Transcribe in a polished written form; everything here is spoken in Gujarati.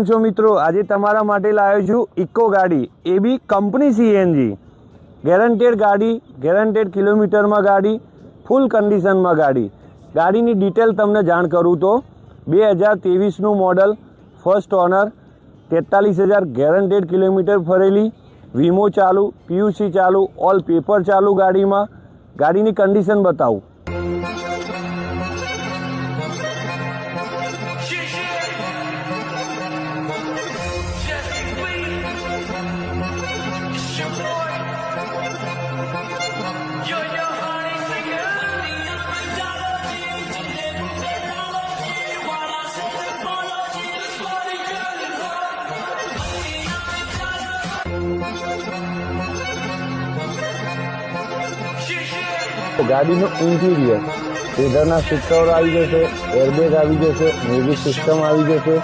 છો મિત્રો, આજે તમારા માટે લાવ્યો છું ઇકો ગાડી, એ બી કંપની સીએનજી, ગેરંટેડ ગાડી, ગેરંટેડ કિલોમીટરમાં ગાડી, ફૂલ કન્ડિશનમાં ગાડી. ગાડીની ડિટેલ તમને જાણ કરું તો 2023નું model, first owner, 43,000 guaranteed kilometre ફરેલી, વીમો ચાલુ, પીયુસી ચાલુ, ઓલ પેપર ચાલુ ગાડીમાં. ગાડીની કન્ડિશન બતાવું. ગાડીનું ઇન્ટિરિયર, લેધરના સીટ કવર આવી જશે, એરબેગ આવી જશે, મ્યુઝિક સિસ્ટમ આવી જશે,